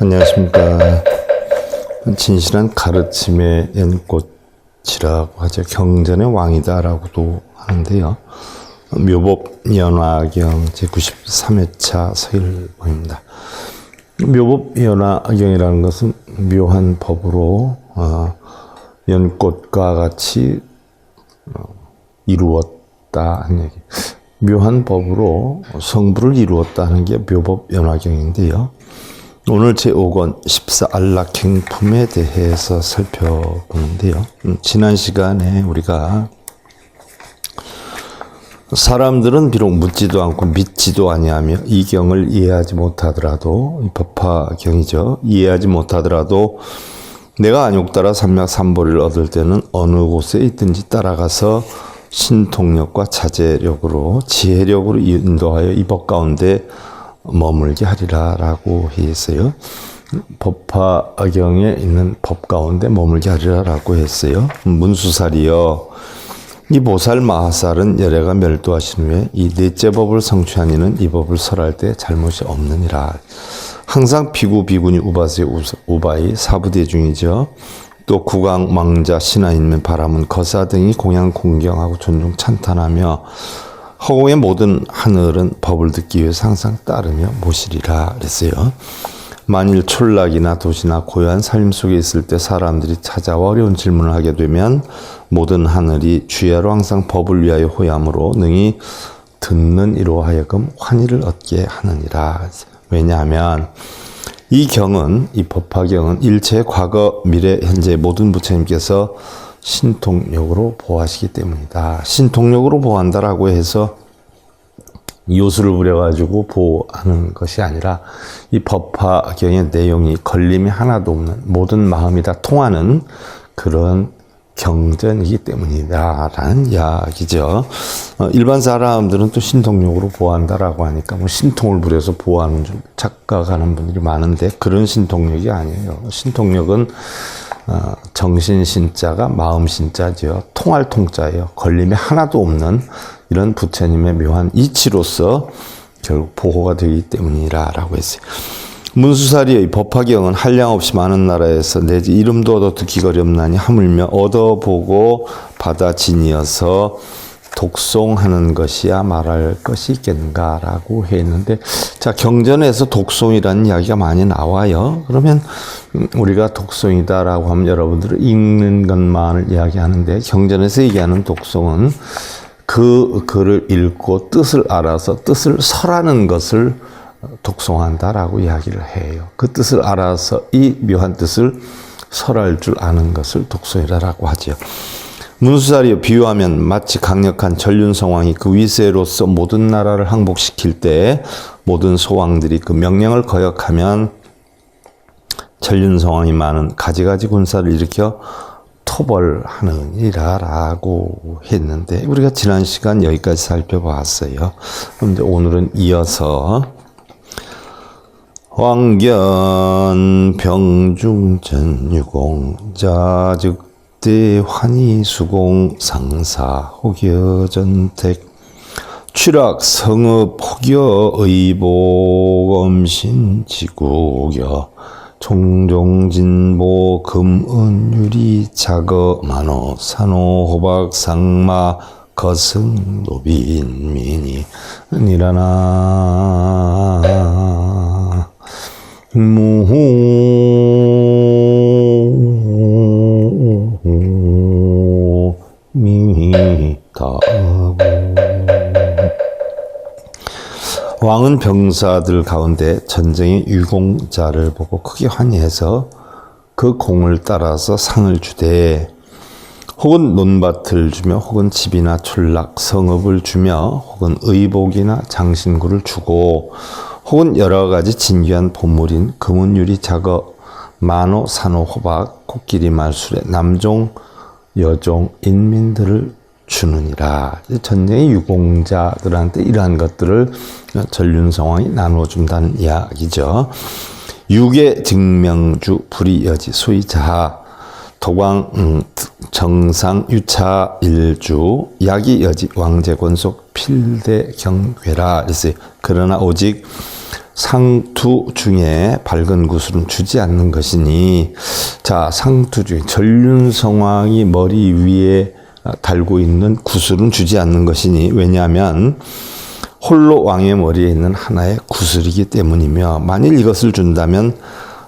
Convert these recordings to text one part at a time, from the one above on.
안녕하십니까. 진실한 가르침의 연꽃이라고 하죠. 경전의 왕이다라고도 하는데요. 묘법연화경 제93회차 서일보입니다. 묘법연화경이라는 것은 묘한 법으로 연꽃과 같이 이루었다 하는 얘기. 묘한 법으로 성부를 이루었다 하는 게 묘법연화경인데요. 오늘 제5권 14안락행품에 대해서 살펴보는데요. 지난 시간에 우리가 사람들은 비록 묻지도 않고 믿지도 아니하며 이 경을 이해하지 못하더라도, 이 법화경이죠. 이해하지 못하더라도 내가 안욕따라 삼맥삼보리를 얻을 때는 어느 곳에 있든지 따라가서 신통력과 자제력으로 지혜력으로 인도하여 이 법 가운데 머물게 하리라 라고 했어요. 법화경에 있는 법 가운데 머물게 하리라 라고 했어요. 문수살이여, 이 보살 마하살은 열애가 멸도하신 후에 이 넷째 법을 성취한 이는 이 법을 설할 때 잘못이 없느니라. 항상 비구 비구니 우바세 우바이 사부대중이죠. 또 국왕 망자 신하인면 바람은 거사 등이 공양 공경하고 존중 찬탄하며 허공의 모든 하늘은 법을 듣기 위해서 항상 따르며 모시리라 그랬어요. 만일 촌락이나 도시나 고요한 삶 속에 있을 때 사람들이 찾아와 어려운 질문을 하게 되면 모든 하늘이 주야로 항상 법을 위하여 호야함으로 능히 듣는 이로 하여금 환희를 얻게 하느니라. 왜냐하면 이 경은, 이 법화경은 일체 과거 미래 현재 모든 부처님께서 신통력으로 보호하시기 때문이다. 신통력으로 보호한다라고 해서 요술을 부려가지고 보호하는 것이 아니라 이 법화경의 내용이 걸림이 하나도 없는 모든 마음이 다 통하는 그런 경전이기 때문이다 라는 이야기죠. 일반 사람들은 또 신통력으로 보호한다라고 하니까 뭐 신통을 부려서 보호하는 줄 착각하는 분들이 많은데 그런 신통력이 아니에요. 신통력은 정신 신자가 마음 신자죠. 통할 통자예요. 걸림이 하나도 없는 이런 부처님의 묘한 이치로서 결국 보호가 되기 때문이라고 했어요. 문수살이의 법화경은 한량없이 많은 나라에서 내지 이름도 얻어 듣기가 어렵나니 하물며 얻어보고 받아지니어서 독송하는 것이야 말할 것이 있겠는가라고 했는데, 자, 경전에서 독송이라는 이야기가 많이 나와요. 그러면 우리가 독송이다라고 하면 여러분들은 읽는 것만을 이야기하는데, 경전에서 얘기하는 독송은 그 글을 읽고 뜻을 알아서 뜻을 설하는 것을 독송한다라고 이야기를 해요. 그 뜻을 알아서 이 묘한 뜻을 설할 줄 아는 것을 독송이라고 하죠. 문수살이여, 비유하면 마치 강력한 전륜성왕이 그 위세로서 모든 나라를 항복시킬 때 모든 소왕들이 그 명령을 거역하면 전륜성왕이 많은 가지가지 군사를 일으켜 토벌하느니라 라고 했는데, 우리가 지난 시간 여기까지 살펴봤어요. 그런데 오늘은 이어서 왕견 병중전 유공 자즉대 환희 수공 상사 혹여 전택 취락 성읍 혹여 의복 엄신 지국여 총종진보 금은유리 자거 만호 산호 호박 상마 거승 노빈민이 니라나 무후 미타부. 왕은 병사들 가운데 전쟁의 유공자를 보고 크게 환희해서 그 공을 따라서 상을 주되, 혹은 논밭을 주며 혹은 집이나 촌락 성읍을 주며 혹은 의복이나 장신구를 주고 혹은 여러 가지 진귀한 보물인 금은유리 자거 만호 산호 호박 코끼리 말술의 남종 여종 인민들을 주느니라. 전쟁의 유공자들한테 이러한 것들을 전륜성왕이 나눠준다는 이야기죠. 육의 증명주 불이여지 소위 자하 도광 정상 유차 일주 야기 여지 왕제권속 필대경괴라 했어요. 그러나 오직 상투 중에 밝은 구슬은 주지 않는 것이니, 자, 상투 중에 전륜성왕이 머리 위에 달고 있는 구슬은 주지 않는 것이니, 왜냐하면 홀로 왕의 머리에 있는 하나의 구슬이기 때문이며, 만일 이것을 준다면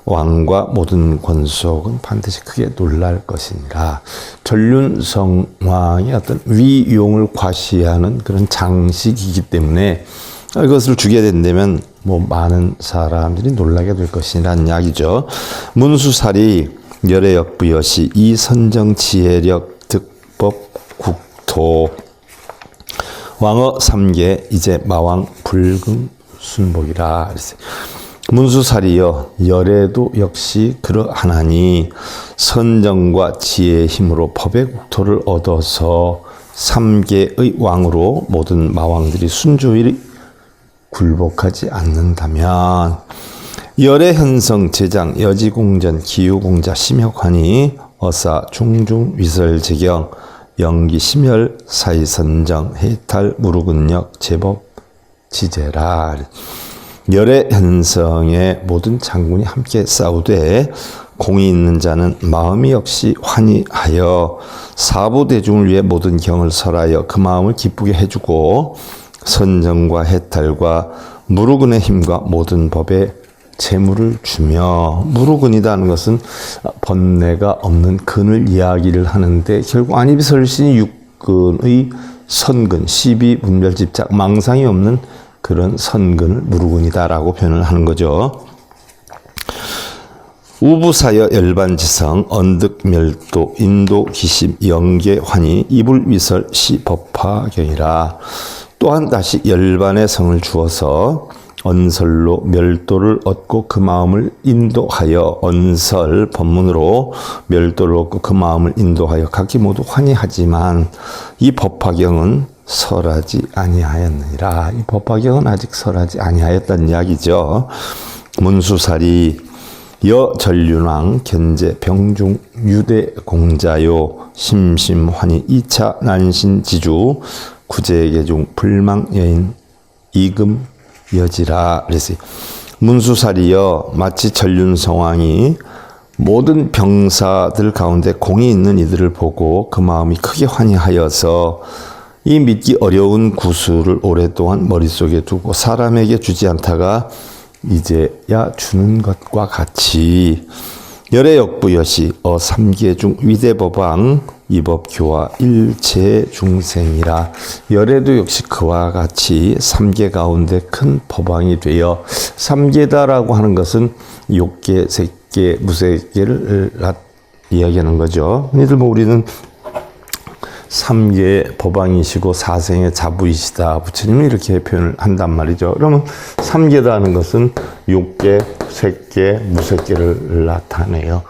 왕과 모든 권속은 반드시 크게 놀랄 것이니라. 전륜성왕의 어떤 위용을 과시하는 그런 장식이기 때문에 이것을 주게 된다면 많은 사람들이 놀라게 될 것이라는 이야기죠. 문수살이 열애역부여시 이선정 지혜력 득법 국토 왕어 3개 이제 마왕 불금 순복이라. 문수살이여 열애도 역시 그러하나니 선정과 지혜의 힘으로 법의 국토를 얻어서 3개의 왕으로 모든 마왕들이 순조일이 굴복하지 않는다면 열의 현성 제장 여지공전 기후공자 심혁환이 어사 중중 위설제경 영기 심혈 사이선정 해탈 무르근역 제법 지제라. 열의 현성의 모든 장군이 함께 싸우되 공이 있는 자는 마음이 역시 환희하여 사부대중을 위해 모든 경을 설하여 그 마음을 기쁘게 해주고 선정과 해탈과 무르근의 힘과 모든 법에 재물을 주며, 무르근이라는 것은 번뇌가 없는 근을 이야기를 하는데, 결국 안이비설신이 육근의 선근, 시비, 분별집착, 망상이 없는 그런 선근을 무르근이다라고 표현을 하는 거죠. 우부사여 열반지성 언득멸도 인도 기심 영계환희 이불위설 시법화경이라. 또한 다시 열반의 성을 주어서 언설로 멸도를 얻고 그 마음을 인도하여 언설 법문으로 멸도를 얻고 그 마음을 인도하여 각기 모두 환희하지만 이 법화경은 설하지 아니하였느니라. 이 법화경은 아직 설하지 아니하였다는 이야기죠. 문수살이 여전륜왕 견제 병중 유대 공자요 심심환희 2차 난신지주 구제계중 불망여인 이금 여지라. 그랬어요. 문수살이여 마치 전륜성왕이 모든 병사들 가운데 공이 있는 이들을 보고 그 마음이 크게 환희하여서 이 믿기 어려운 구슬을 오랫동안 머릿속에 두고 사람에게 주지 않다가 이제야 주는 것과 같이 열애역부여시 삼계중 위대법왕 이법교화 일체중생이라. 열애도 역시 그와 같이 3계 가운데 큰 법왕이 되어, 3계다라고 하는 것은 욕계, 색계, 무색계를 이야기하는 거죠. 흔히들 우리는 3계의 법왕이시고 4생의 자부이시다, 부처님은 이렇게 표현을 한단 말이죠. 그러면 3계다는 것은 욕계, 색계, 무색계를 나타내요.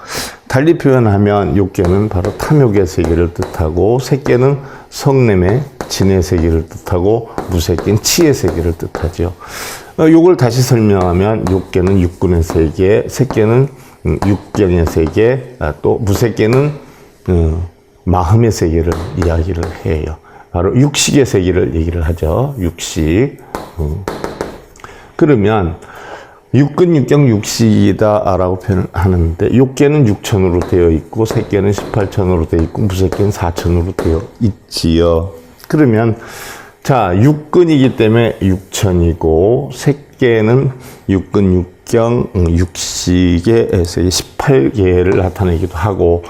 달리 표현하면 욕계는 바로 탐욕의 세계를 뜻하고, 색계는 성냄의 진의 세계를 뜻하고, 무색계는 치의 세계를 뜻하죠. 요걸 다시 설명하면 욕계는 육군의 세계, 색계는 육경의 세계, 또 무색계는 마음의 세계를 이야기를 해요. 바로 육식의 세계를 얘기를 하죠. 육식. 그러면 육근, 육경, 육식이다라고 표현을 하는데, 육계는 6천으로 되어 있고, 색계는 18천으로 되어 있고, 무색계는 4천으로 되어 있지요. 그러면, 자, 육근이기 때문에 6천이고, 색계는 육근, 육경, 육식의 세계 18개를 나타내기도 하고,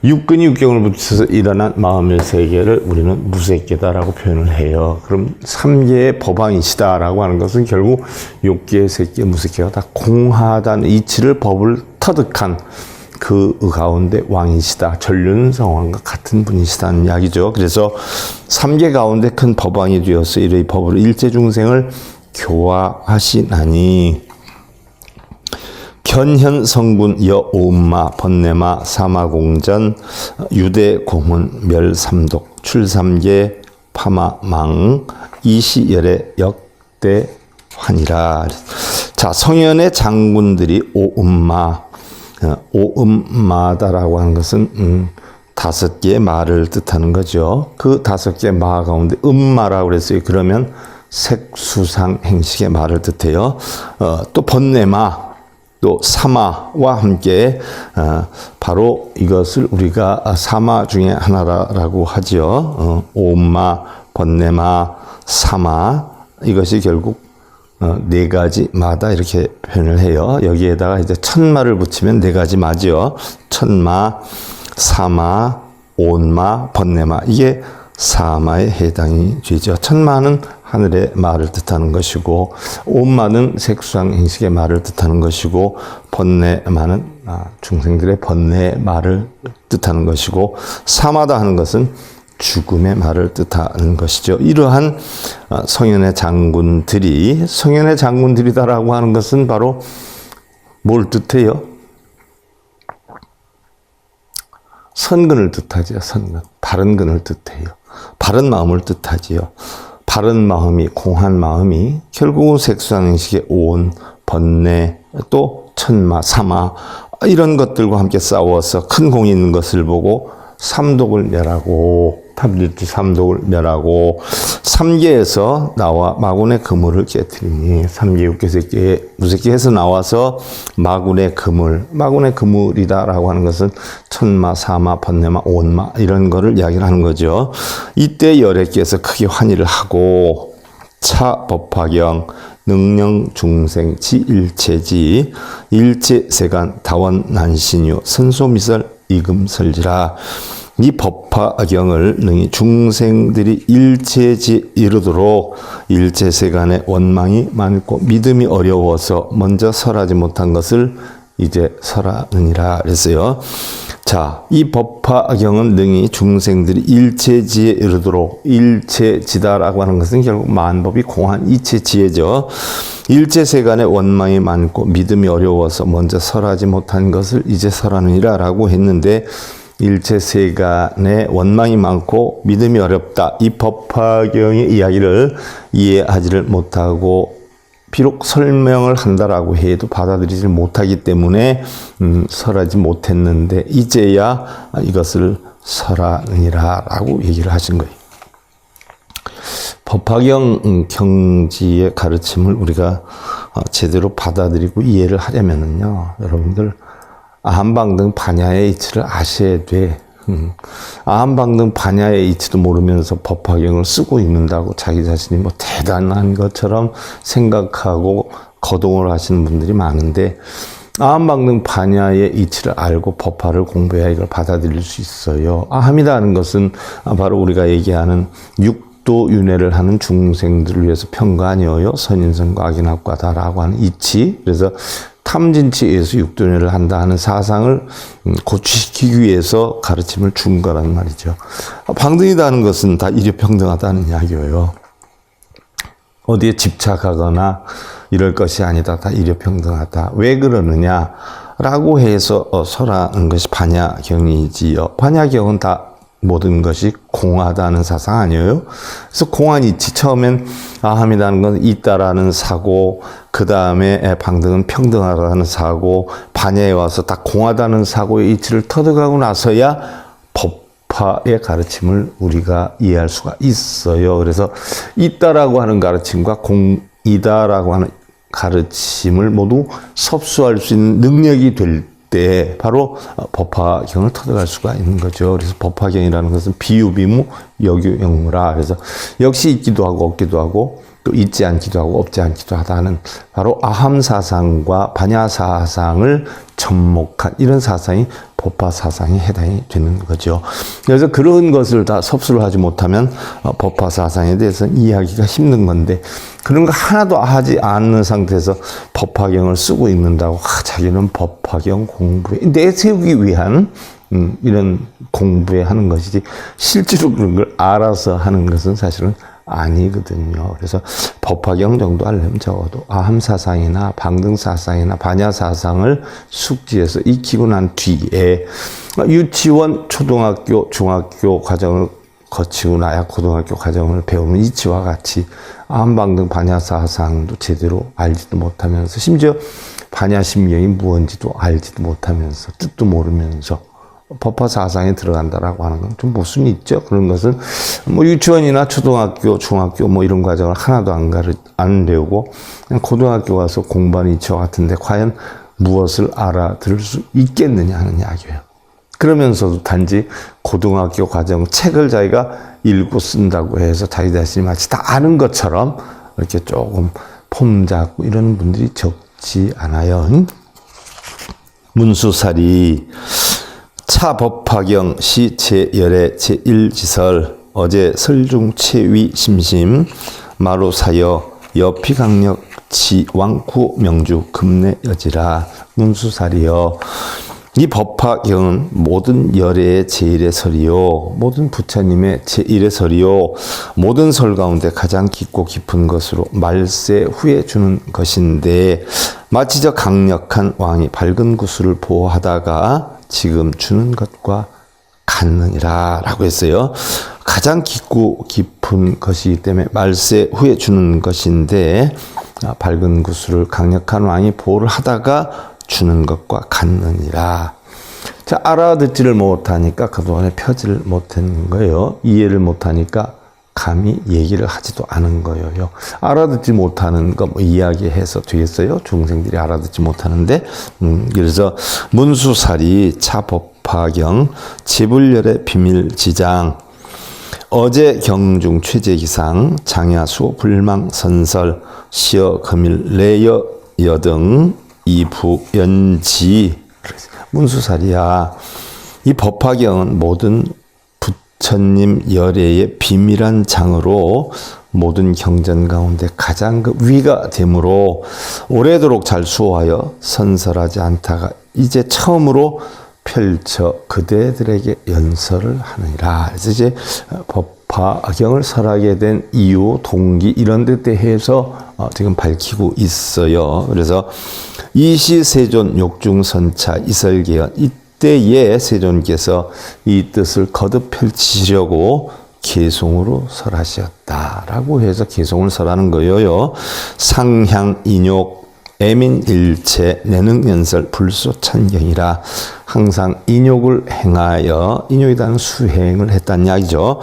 육근이 육경을 붙여서 일어난 마음의 세계를 우리는 무색계다라고 표현을 해요. 그럼 3계의 법왕이시다라고 하는 것은 결국 욕계, 색계, 무색계가 다 공하다는 이치를 법을 터득한 그 가운데 왕이시다. 전륜성왕과 같은 분이시다는 이야기죠. 그래서 3계 가운데 큰 법왕이 되어서 이의 법으로 일체중생을 교화하시나니, 견현 성군 여오음마 번뇌마 사마공전 유대공훈 멸삼독 출삼계 파마망 이시열의 역대환이라. 자, 성현의 장군들이 오음마, 오음마다라고 하는 것은 5개의 마를 뜻하는 거죠. 그 5개의 마 가운데 음마라고 그랬어요. 그러면 색수상 행식의 말을 뜻해요. 또 번뇌마, 또 사마와 함께 바로 이것을 우리가 사마 중에 하나라고 하죠. 오마, 번뇌마, 사마, 이것이 결국 네 가지 마다 이렇게 표현을 해요. 여기에다가 이제 천마를 붙이면 네 가지 마죠. 천마, 사마, 온마, 번뇌마, 이게 사마에 해당이 되죠. 천마는 하늘의 말을 뜻하는 것이고, 온마는 색수상 행식의 말을 뜻하는 것이고, 번뇌마는 중생들의 번뇌의 말을 뜻하는 것이고, 사마다 하는 것은 죽음의 말을 뜻하는 것이죠. 이러한 성현의 장군들이다라고 하는 것은 바로 뭘 뜻해요? 선근을 뜻하죠. 선근. 바른 근을 뜻해요. 바른 마음을 뜻하지요. 바른 마음이, 공한 마음이 결국은 색수상행식의 온, 번뇌, 또 천마, 사마 이런 것들과 함께 싸워서 큰 공이 있는 것을 보고 삼독을 멸하고, 탑일지 삼독을 멸하고, 삼계에서 나와 마군의 그물을 깨뜨리니, 삼계 육계세계 무색계에서 나와서 마군의 그물이다라고 하는 것은 천마, 사마, 번뇌마, 온마 이런 거를 이야기를 하는 거죠. 이때 열애께서 크게 환희를 하고, 차 법화경 능령 중생 지일체지 일체세간 다원 난신유 선소미설 이금설지라. 이 법화경을 능히 중생들이 일체지에 이르도록 일체세간의 원망이 많고 믿음이 어려워서 먼저 설하지 못한 것을 이제 설하느니라 그랬어요. 자, 이 법화경은 능히 중생들이 일체지에 이르도록, 일체지다라고 하는 것은 결국 만법이 공한 이체지혜죠. 일체세간의 원망이 많고 믿음이 어려워서 먼저 설하지 못한 것을 이제 설하느니라 라고 했는데, 일체세간의 원망이 많고 믿음이 어렵다. 이 법화경의 이야기를 이해하지를 못하고 비록 설명을 한다라고 해도 받아들이지 못하기 때문에 설하지 못했는데 이제야 이것을 설하느니라 라고 얘기를 하신 거예요. 법화경 경지의 가르침을 우리가 제대로 받아들이고 이해를 하려면은요, 여러분들 아한방등 반야의 이치를 아셔야 돼. 아한방등 반야의 이치도 모르면서 법화경을 쓰고 있는다고 자기 자신이 뭐 대단한 것처럼 생각하고 거동을 하시는 분들이 많은데, 아한방등 반야의 이치를 알고 법화를 공부해야 이걸 받아들일 수 있어요. 아함이다 하는 것은 바로 우리가 얘기하는 육도윤회를 하는 중생들을 위해서 평가하여요. 선인선과 악인학과다라고 하는 이치. 그래서 탐진치에서 육도윤회를 한다 하는 사상을 고취시키기 위해서 가르침을 준 거란 말이죠. 방등이다 하는 것은 다 일요평등하다는 이야기예요. 어디에 집착하거나 이럴 것이 아니다. 다 일요평등하다. 왜 그러느냐 라고 해서 설하는 것이 반야경이지요. 반야경은 다 모든 것이 공하다는 사상 아니에요? 그래서 공한 이치, 처음엔 아함이라는 건 있다라는 사고, 그 다음에 방등은 평등하다는 사고, 반야에 와서 다 공하다는 사고의 이치를 터득하고 나서야 법화의 가르침을 우리가 이해할 수가 있어요. 그래서 있다라고 하는 가르침과 공이다라고 하는 가르침을 모두 섭수할 수 있는 능력이 될 때 바로 법화경을 터득할 수가 있는 거죠. 그래서 법화경이라는 것은 비유비무 여규영무라. 그래서 역시 있기도 하고 없기도 하고 또 있지 않기도 하고 없지 않기도 하다는 바로 아함 사상과 반야 사상을 접목한 이런 사상이 법화 사상에 해당이 되는 거죠. 그래서 그런 것을 다 섭수를 하지 못하면 법화 사상에 대해서 이해하기가 힘든 건데, 그런 거 하나도 하지 않는 상태에서 법화경을 쓰고 있는다고 자기는 법화경 공부에 내세우기 위한 이런 공부에 하는 것이지 실제로 그런 걸 알아서 하는 것은 사실은 아니거든요. 그래서 법화경 정도 하려면 적어도 아함사상이나 방등사상이나 반야사상을 숙지해서 익히고 난 뒤에 유치원, 초등학교, 중학교 과정을 거치고 나야 고등학교 과정을 배우는 이치와 같이 아함방등 반야사상도 제대로 알지도 못하면서, 심지어 반야심경이 무언지도 알지도 못하면서, 뜻도 모르면서 법화 사상에 들어간다라고 하는 건 좀 모순이 있죠. 그런 것은 뭐 유치원이나 초등학교, 중학교 뭐 이런 과정을 하나도 안 배우고 그냥 고등학교 가서 공부하는 이치와 같은데 과연 무엇을 알아들을 수 있겠느냐 하는 이야기예요. 그러면서도 단지 고등학교 과정 책을 자기가 읽고 쓴다고 해서 자기 자신이 마치 다 아는 것처럼 이렇게 조금 폼 잡고 이러는 분들이 적지 않아요. 문수살이 차법화경 시 제1회 제1지설 어제 설중 최위 심심 마루사여 여피강력 지왕구 명주 금내 여지라. 문수살이여 이 법화경은 모든 열애의 제1의 설이요 모든 부처님의 제1의 설이요 모든 설 가운데 가장 깊고 깊은 것으로 말세 후에 주는 것인데 마치 저 강력한 왕이 밝은 구슬을 보호하다가 지금 주는 것과 같느니라 라고 했어요. 가장 깊고 깊은 것이기 때문에 말세 후에 주는 것인데 밝은 구슬을 강력한 왕이 보호를 하다가 주는 것과 같느니라. 자, 알아듣지를 못하니까 그동안에 펴지를 못한 거예요. 이해를 못하니까 감히 얘기를 하지도 않은 거예요. 알아듣지 못하는 거 뭐 이야기해서 되겠어요? 중생들이 알아듣지 못하는데 그래서 문수살이 차법화경 지불열의 비밀지장 어제 경중 최재기상 장야수 불망선설 시어 금일 내여 여등 이부연지 문수살이야. 이 법화경은 모든 부처님 열애의 비밀한 장으로 모든 경전 가운데 가장 그 위가 되므로 오래도록 잘 수호하여 선설하지 않다가 이제 처음으로 펼쳐 그대들에게 연설을 하느니라. 그래서 이제 법화경을 설하게 된 이유, 동기 이런 데 대해서 지금 밝히고 있어요. 그래서 이시 세존 욕중선차 이설계연 이때에 세존께서 이 뜻을 거듭 펼치시려고 개송으로 설하셨다라고 해서 개송을 설하는 거예요. 상향 인욕 애민일체 내능연설 불소찬경이라 항상 인욕을 행하여 인욕이라는 수행을 했다는 이야기죠.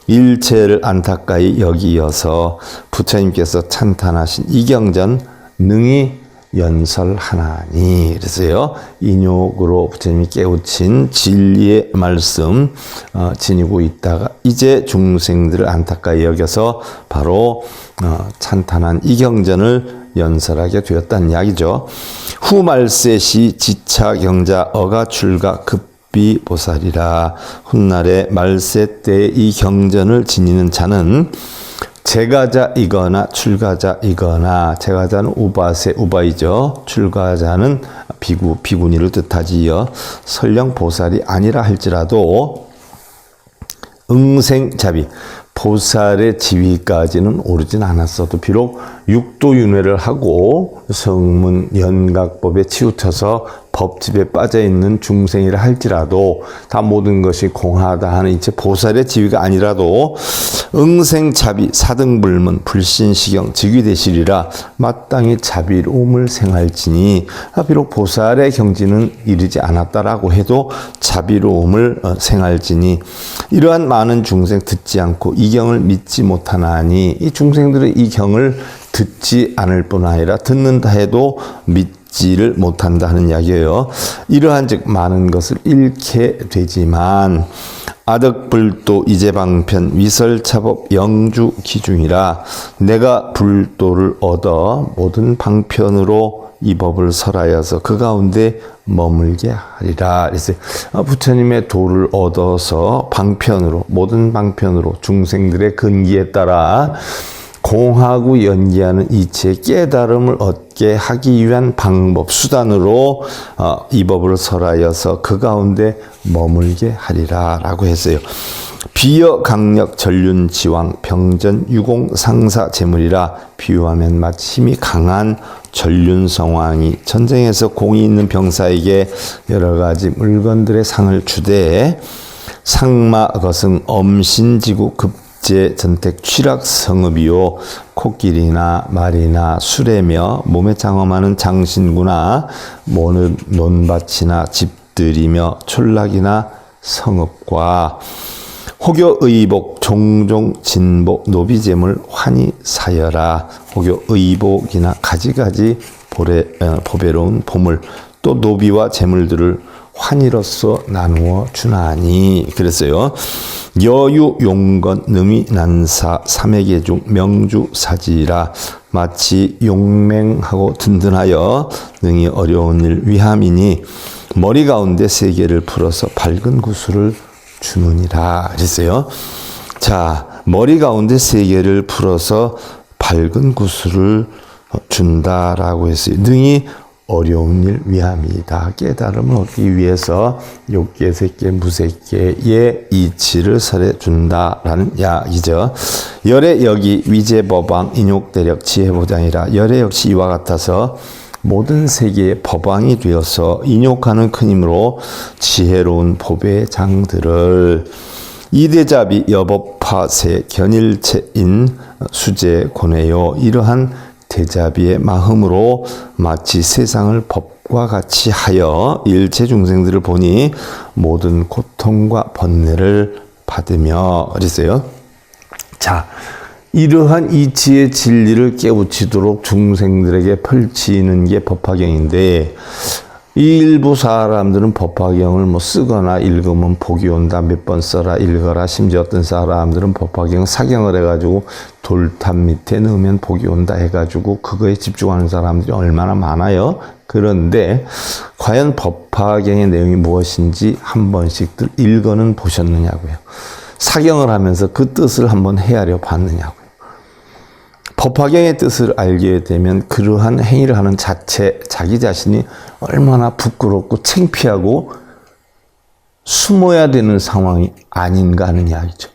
일체를 안타까이 여기어서 부처님께서 찬탄하신 이경전 능히 연설하나니. 그래서요 인욕으로 부처님이 깨우친 진리의 말씀 지니고 있다가 이제 중생들을 안타까이 여겨서 바로 찬탄한 이경전을 연설하게 되었다는 이야기죠. 후 말세시 지차 경자 어가 출가 급비 보살이라. 훗날에 말세 때 이 경전을 지니는 자는 제가자이거나 출가자이거나 제가자는 우바세 우바이죠. 출가자는 비구 비구니를 뜻하지요. 설령 보살이 아니라 할지라도 응생자비 보살의 지위까지는 오르진 않았어도 비록 육도윤회를 하고 성문 연각법에 치우쳐서 법집에 빠져있는 중생이라 할지라도 다 모든 것이 공하다 하는 이제 보살의 지위가 아니라도 응생자비 사등불문 불신시경 직위대실이라 마땅히 자비로움을 생할지니 비록 보살의 경지는 이르지 않았다라고 해도 자비로움을 생할지니 이러한 많은 중생 듣지 않고 이 경을 믿지 못하나니 이 중생들은 이 경을 듣지 않을 뿐 아니라 듣는다 해도 믿지를 못한다 하는 이야기예요. 이러한 즉 많은 것을 잃게 되지만 아덕불도 이제방편 위설차법 영주 기중이라 내가 불도를 얻어 모든 방편으로 이 법을 설하여서 그 가운데 머물게 하리라. 그래서 부처님의 도를 얻어서 방편으로 모든 방편으로 중생들의 근기에 따라 공하고 연기하는 이치의 깨달음을 얻게 하기 위한 방법, 수단으로 이 법을 설하여서 그 가운데 머물게 하리라 라고 했어요. 비여 강력 전륜 지왕 병전 유공 상사 재물이라. 비유하면 마치 힘이 강한 전륜 성왕이 전쟁에서 공이 있는 병사에게 여러 가지 물건들의 상을 주되 상마 거승 엄신지구 급 제 전택 취락 성읍이요 코끼리나 말이나 수레며 몸에 장엄하는 장신구나 모는 논밭이나 집들이며 촌락이나 성읍과 호교 의복 종종 진복 노비재물 환히 사여라. 호교 의복이나 가지가지 보배로운 보물 또 노비와 재물들을 환희로서 나누어 주나니. 그랬어요. 여유 용건 능히 난사 삼회계 중 명주 사지라. 마치 용맹하고 든든하여 능히 어려운 일 위함이니 머리 가운데 세 개를 풀어서 밝은 구슬을 주느니라. 그랬어요. 자, 머리 가운데 세 개를 풀어서 밝은 구슬을 준다라고 했어요. 능히 어려운 일 위함이다. 깨달음을 얻기 위해서 욕계, 색계, 무색계의 이치를 설해 준다라는 이야기죠. 열의 여기 위제법왕 인욕대력 지혜보장이라. 열의 역시 이와 같아서 모든 세계의 법왕이 되어서 인욕하는 큰 힘으로 지혜로운 보배의 장들을 이대잡이 여법파세 견일체인 수제 고뇌요. 이러한 대자비의 마음으로 마치 세상을 법과 같이 하여 일체 중생들을 보니 모든 고통과 번뇌를 받으며. 그랬어요. 자, 이러한 이치의 진리를 깨우치도록 중생들에게 펼치는 게 법화경인데, 이 일부 사람들은 법화경을 뭐 쓰거나 읽으면 복이 온다, 몇 번 써라, 읽어라. 심지어 어떤 사람들은 법화경 사경을 해가지고 돌탑 밑에 넣으면 복이 온다 해가지고 그거에 집중하는 사람들이 얼마나 많아요. 그런데 과연 법화경의 내용이 무엇인지 한 번씩들 읽어는 보셨느냐고요. 사경을 하면서 그 뜻을 한번 헤아려 봤느냐고요. 법화경의 뜻을 알게 되면 그러한 행위를 하는 자체, 자기 자신이 얼마나 부끄럽고 창피하고 숨어야 되는 상황이 아닌가 하는 이야기죠.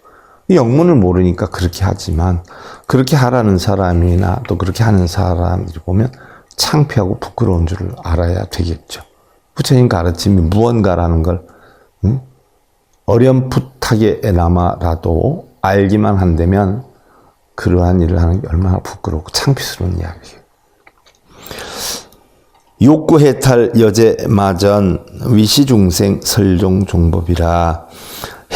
영문을 모르니까 그렇게 하지만 그렇게 하라는 사람이나 또 그렇게 하는 사람들이 보면 창피하고 부끄러운 줄을 알아야 되겠죠. 부처님 가르침이 무언가라는 걸 어렴풋하게나마라도 알기만 한다면 그러한 일을 하는 게 얼마나 부끄럽고 창피스러운 이야기예요. 욕구해탈 여제마전 위시중생 설종종법이라.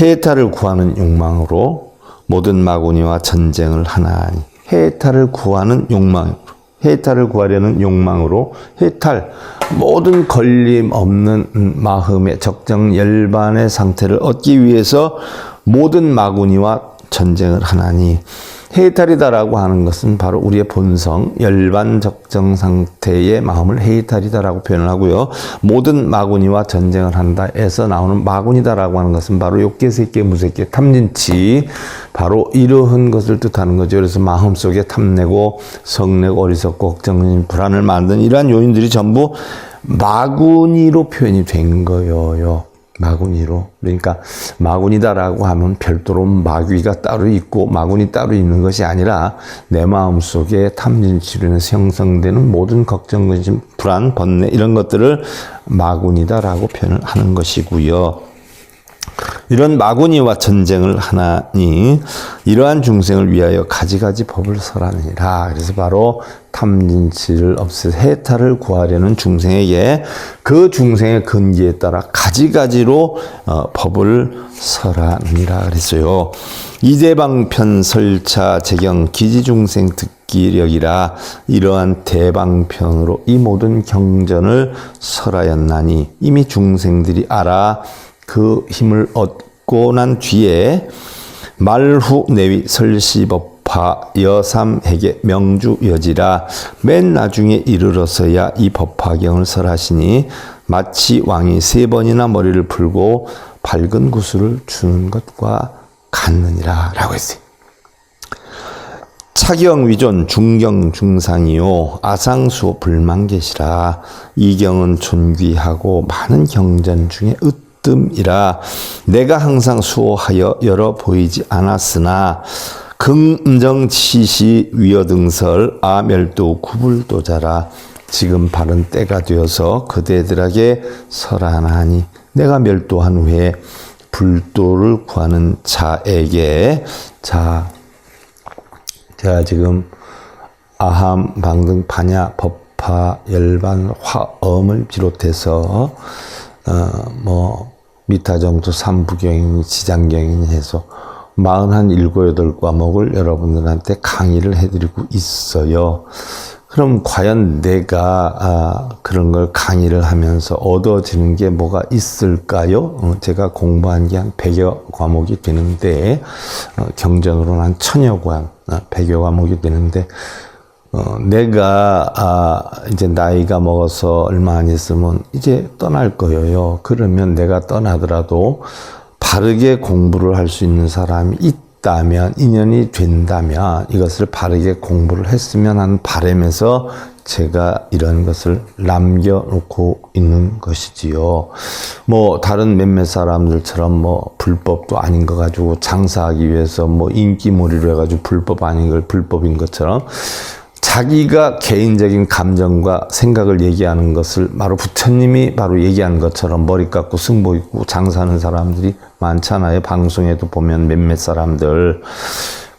해탈을 구하는 욕망으로 모든 마구니와 전쟁을 하나니. 해탈을 구하는 욕망, 해탈을 구하려는 욕망으로 해탈, 모든 걸림 없는 마음의 적정 열반의 상태를 얻기 위해서 모든 마구니와 전쟁을 하나니. 해이탈이다라고 하는 것은 바로 우리의 본성, 열반 적정 상태의 마음을 해이탈이다라고 표현을 하고요. 모든 마구니와 전쟁을 한다 해서 나오는 마구니다라고 하는 것은 바로 욕계, 색계, 무색계, 탐진치, 바로 이러한 것을 뜻하는 거죠. 그래서 마음속에 탐내고 성내고 어리석고 걱정, 불안을 만드는 이러한 요인들이 전부 마구니로 표현이 된 거예요. 마구니로. 그러니까 마구니다라고 하면 별도로 마귀가 따로 있고 마구니 따로 있는 것이 아니라 내 마음속에 탐진치로 인해서 형성되는 모든 걱정, 근심, 불안, 번뇌 이런 것들을 마구니다라고 표현을 하는 것이고요. 이런 마구니와 전쟁을 하나니 이러한 중생을 위하여 가지가지 법을 설하느니라. 그래서 바로 탐진치를 없애서 해탈을 구하려는 중생에게 그 중생의 근기에 따라 가지가지로 법을 설하느니라 그랬어요. 이대방편 설차 재경 기지중생 듣기력이라. 이러한 대방편으로 이 모든 경전을 설하였나니 이미 중생들이 알아 그 힘을 얻고 난 뒤에 말후 내위 설시법화 여삼해계 명주여지라. 맨 나중에 이르러서야 이 법화경을 설하시니 마치 왕이 3번이나 머리를 풀고 밝은 구슬을 주는 것과 같느니라 라고 했어요. 차경 위존 중경 중상이요 아상수호 불망계시라. 이 경은 존귀하고 많은 경전 중에 으뜸이라. 내가 항상 수호하여 열어 보이지 않았으나 긍정치시 위어등설 아멸도 구불도자라. 지금 바른 때가 되어서 그대들에게 설하나니 내가 멸도한 후에 불도를 구하는 자에게. 자, 제가 지금 아함, 방등, 반야, 법화, 열반, 화엄을 비롯해서 미타정도 3부경이니 지장경이니 해서 47과목을 여러분들한테 강의를 해드리고 있어요. 그럼 과연 내가 그런 걸 강의를 하면서 얻어지는 게 뭐가 있을까요? 제가 공부한 게 한 100여 과목이 되는데 경전으로는 한 1000여 100여 과목이 되는데 내가 이제 나이가 먹어서 얼마 안 있으면 이제 떠날 거예요. 그러면 내가 떠나더라도 바르게 공부를 할 수 있는 사람이 있다면, 인연이 된다면 이것을 바르게 공부를 했으면 하는 바람에서 제가 이런 것을 남겨놓고 있는 것이지요. 뭐 다른 몇몇 사람들처럼 뭐 불법도 아닌 거 가지고 장사하기 위해서 뭐 인기몰이로 해가지고 불법 아닌 걸 불법인 것처럼 자기가 개인적인 감정과 생각을 얘기하는 것을 바로 부처님이 바로 얘기한 것처럼 머리 깎고 승복 입고 장사하는 사람들이 많잖아요. 방송에도 보면 몇몇 사람들.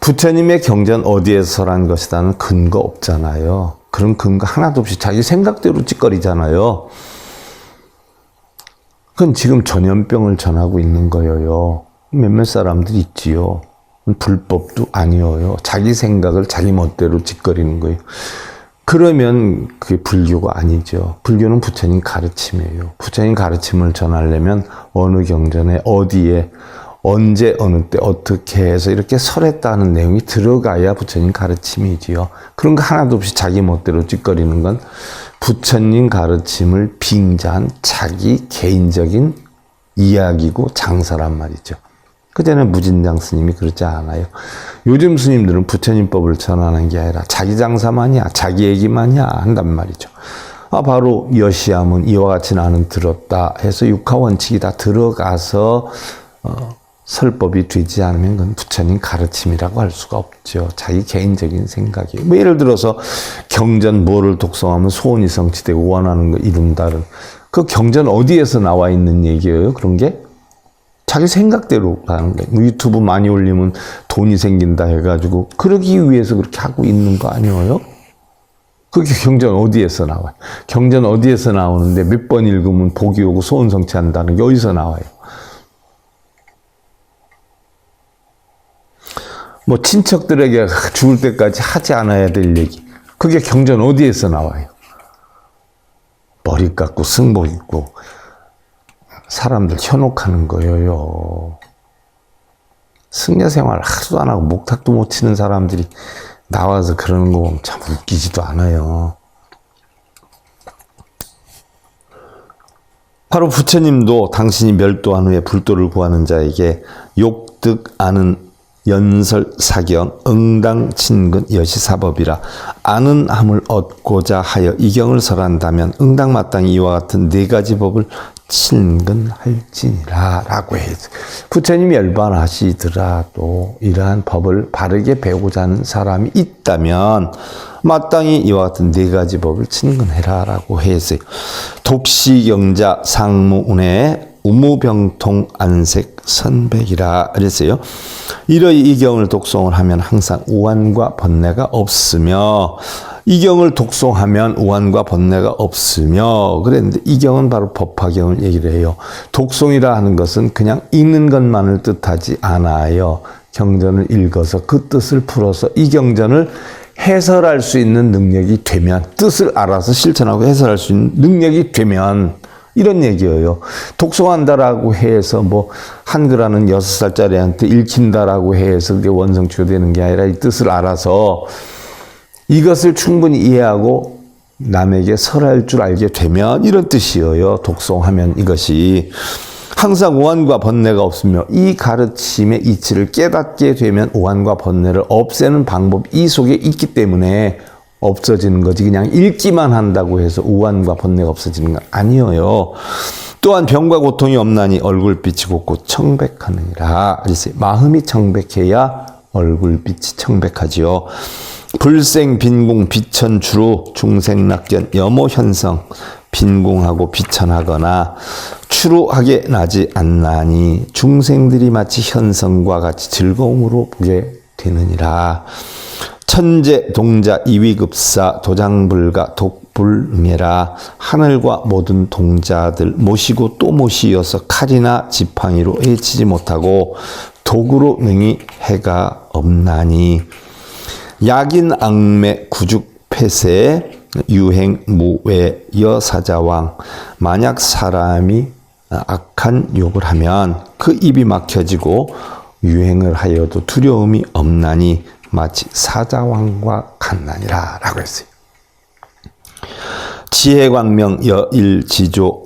부처님의 경전 어디에서란 것이라는 근거 없잖아요. 그런 근거 하나도 없이 자기 생각대로 찌꺼리잖아요. 그건 지금 전염병을 전하고 있는 거예요. 몇몇 사람들이 있지요. 불법도 아니어요. 자기 생각을 자기 멋대로 짓거리는 거예요. 그러면 그게 불교가 아니죠. 불교는 부처님 가르침이에요. 부처님 가르침을 전하려면 어느 경전에 어디에 언제 어느 때 어떻게 해서 이렇게 설했다는 내용이 들어가야 부처님 가르침이지요. 그런 거 하나도 없이 자기 멋대로 짓거리는 건 부처님 가르침을 빙자한 자기 개인적인 이야기고 장사란 말이죠. 그전에 무진장 스님이 그러지 않아요. 요즘 스님들은 부처님 법을 전하는 게 아니라 자기 장사만이야, 자기 얘기만이야 한단 말이죠. 바로 여시함은 이와 같이 나는 들었다 해서 육하원칙이 다 들어가서 설법이 되지 않으면 그건 부처님 가르침이라고 할 수가 없죠. 자기 개인적인 생각이에요. 뭐 예를 들어서 경전 뭐를 독송하면 소원이 성취되고 원하는 거 이룬다는 그 경전 어디에서 나와 있는 얘기예요? 그런 게? 자기 생각대로 하는 거예요. 뭐 유튜브 많이 올리면 돈이 생긴다 해가지고 그러기 위해서 그렇게 하고 있는 거 아니에요? 그게 경전 어디에서 나와요? 경전 어디에서 나오는데 몇 번 읽으면 복이 오고 소원 성취한다는 게 어디서 나와요? 뭐 친척들에게 죽을 때까지 하지 않아야 될 얘기. 그게 경전 어디에서 나와요? 머리 깎고 승복 입고 사람들 현혹하는 거예요. 승려 생활 하루도 안 하고 목탁도 못 치는 사람들이 나와서 그러는 거 보면 참 웃기지도 않아요. 바로 부처님도 당신이 멸도한 후에 불도를 구하는 자에게 욕득아는 연설사경 응당친근 여시사법이라 아는 함을 얻고자 하여 이 경을 설한다면 응당마땅히 이와 같은 네 가지 법을 친근할지니라 라고 해서 부처님이 열반하시더라도 이러한 법을 바르게 배우고자 하는 사람이 있다면 마땅히 이와 같은 네 가지 법을 친근해라 라고 했어요. 독시경자 상무운의 우무병통 안색 선백이라 그랬어요. 이러이 이 경을 독송을 하면 항상 우환과 번뇌가 없으며 이 경을 독송하면 우환과 번뇌가 없으며 그랬는데 이 경은 바로 법화경을 얘기를 해요. 독송이라 하는 것은 그냥 읽는 것만을 뜻하지 않아요. 경전을 읽어서 그 뜻을 풀어서 이 경전을 해설할 수 있는 능력이 되면 뜻을 알아서 실천하고 해설할 수 있는 능력이 되면 이런 얘기예요. 독송한다라고 해서 뭐 한글하는 6살짜리한테 읽힌다라고 해서 그게 원성치가 되는 게 아니라 이 뜻을 알아서 이것을 충분히 이해하고 남에게 설할 줄 알게 되면 이런 뜻이에요. 독송하면 이것이 항상 오한과 번뇌가 없으며 이 가르침의 이치를 깨닫게 되면 오한과 번뇌를 없애는 방법이 이 속에 있기 때문에 없어지는 거지 그냥 읽기만 한다고 해서 우환과 번뇌가 없어지는 건 아니에요. 또한 병과 고통이 없나니 얼굴빛이 곱고 청백하느니라. 그래서 마음이 청백해야 얼굴빛이 청백하지요. 불생 빈궁 비천주로 중생낙견 여모현성 빈궁하고 비천하거나 추루하게 나지 않나니 중생들이 마치 현성과 같이 즐거움으로 보게 되느니라. 천재 동자 이위급사 도장불가 불응해라. 하늘과 모든 동자들 모시고 또 모시어서 칼이나 지팡이로 해치지 못하고 도구로 능히 해가 없나니. 약인 악매 구죽 폐쇄 유행 무외 여사자왕. 만약 사람이 악한 욕을 하면 그 입이 막혀지고 유행을 하여도 두려움이 없나니 마치 사자왕과 같나니라 라고 했어요. 지혜광명 여일지조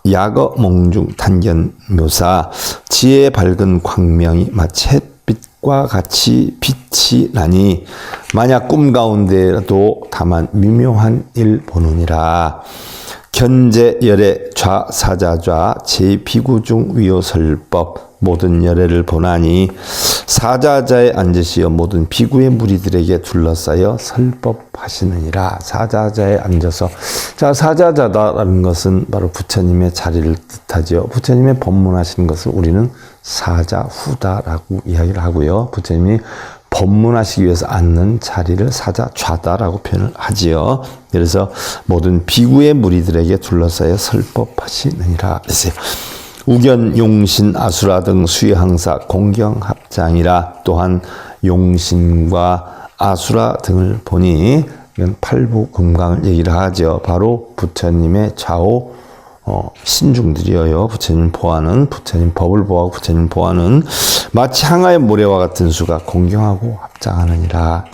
야거 몽중 단견 묘사. 지혜의 밝은 광명이 마치 햇빛과 같이 빛이 나니 만약 꿈 가운데라도 다만 미묘한 일 보느니라. 견제열애 좌사자좌 제비구중 위요설법. 모든 열애를 보나니 사자자에 앉으시어 모든 비구의 무리들에게 둘러싸여 설법하시느니라. 사자자에 앉아서, 자, 사자자다라는 것은 바로 부처님의 자리를 뜻하죠. 부처님의 법문하시는 것을 우리는 사자후다라고 이야기를 하고요. 부처님이 법문하시기 위해서 앉는 자리를 사자좌다라고 표현을 하지요. 그래서 모든 비구의 무리들에게 둘러싸여 설법하시느니라 그랬어요. 우견, 용신, 아수라 등 수의항사 공경합장이라. 또한 용신과 아수라 등을 보니 이건 팔부금강을 얘기를 하죠. 바로 부처님의 좌우 신중들이어요. 부처님 보아는, 부처님 법을 보아하고 부처님 보아는 마치 항아의 모래와 같은 수가 공경하고 합장하느니라.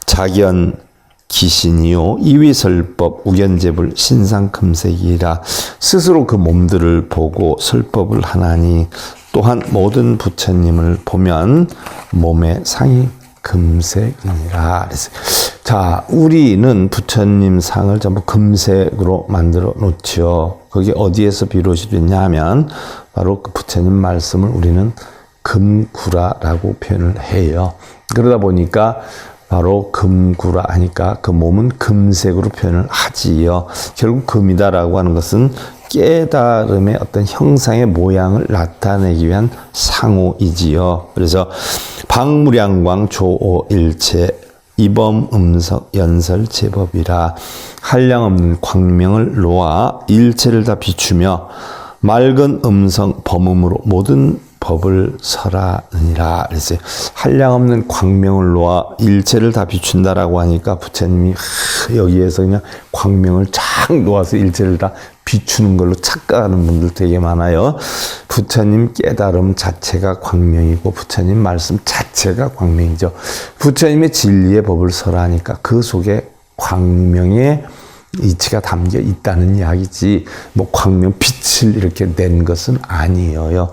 자견 기신이요 이위설법 우견제불 신상금색이라. 스스로 그 몸들을 보고 설법을 하나니 또한 모든 부처님을 보면 몸의 상이 금색이니라. 그래서 자, 우리는 부처님 상을 전부 금색으로 만들어 놓죠. 그게 어디에서 비롯이 됐냐 하면 바로 그 부처님 말씀을 우리는 금구라라고 표현을 해요. 그러다 보니까 바로 금구라 하니까 그 몸은 금색으로 표현을 하지요. 결국 금이다라고 하는 것은 깨달음의 어떤 형상의 모양을 나타내기 위한 상호이지요. 그래서 방무량광 조오일체 이범 음석 연설 제법이라. 한량없는 광명을 놓아 일체를 다 비추며 맑은 음성 범음으로 모든 법을 설하느니라. 그래서 한량없는 광명을 놓아 일체를 다 비춘다라고 하니까 부처님이 여기에서 그냥 광명을 쫙 놓아서 일체를 다 비추는 걸로 착각하는 분들 되게 많아요. 부처님 깨달음 자체가 광명이고 부처님 말씀 자체가 광명이죠. 부처님의 진리의 법을 설하니까 그 속에 광명의 이치가 담겨 있다는 이야기지, 뭐 광명 빛을 이렇게 낸 것은 아니에요.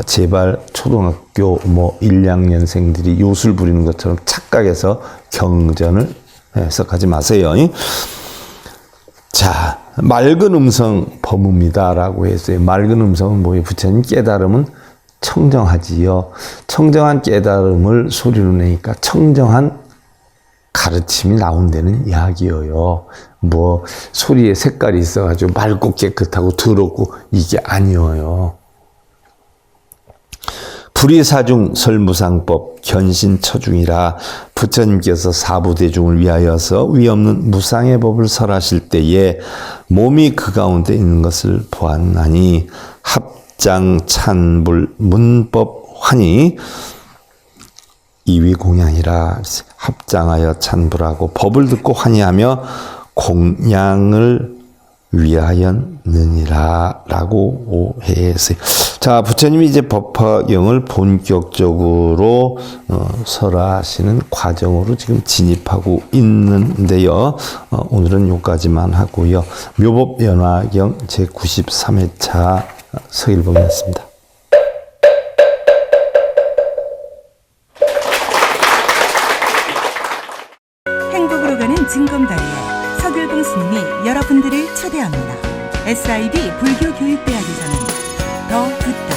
제발 초등학교 뭐 1, 2학년생들이 요술 부리는 것처럼 착각해서 경전을 해석하지 마세요. 자, 맑은 음성 범음이다라고 했어요. 맑은 음성은 뭐예요? 부처님 깨달음은 청정하지요. 청정한 깨달음을 소리로 내니까 청정한 가르침이 나온다는 이야기예요. 뭐 소리에 색깔이 있어가지고 맑고 깨끗하고 더럽고 이게 아니에요. 불의사중 설무상법 견신처중이라. 부처님께서 사부대중을 위하여서 위없는 무상의 법을 설하실 때에 몸이 그 가운데 있는 것을 보았나니 합장 찬불 문법 환희 이위공양이라. 합장하여 찬불하고 법을 듣고 환희하며 공양을 위하였느니라 라고 했어요. 자, 부처님이 이제 법화경을 본격적으로 설하시는 과정으로 지금 진입하고 있는데요. 오늘은 여기까지만 하고요. 묘법연화경 제93회차 서일봉이었습니다. 행복으로 가는 징검다리에 서길봉 스님이 여러분들을 초대합니다. SIB 불교교육대학에서는 더 듣다,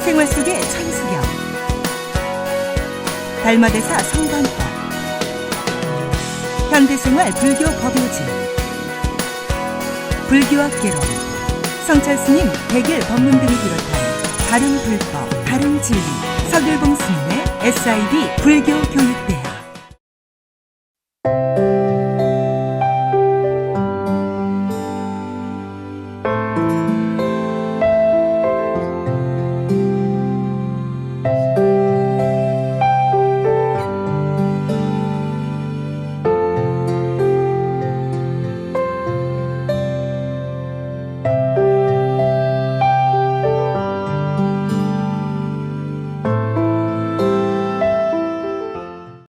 생활 속의 천수경, 달마대사 성관법, 현대생활 불교 법요지, 불교학 개론, 성찰스님 백일 법문 등을 비롯한 다른 불법, 다른 진리, 서길봉 스님의 SIB 불교교육대학.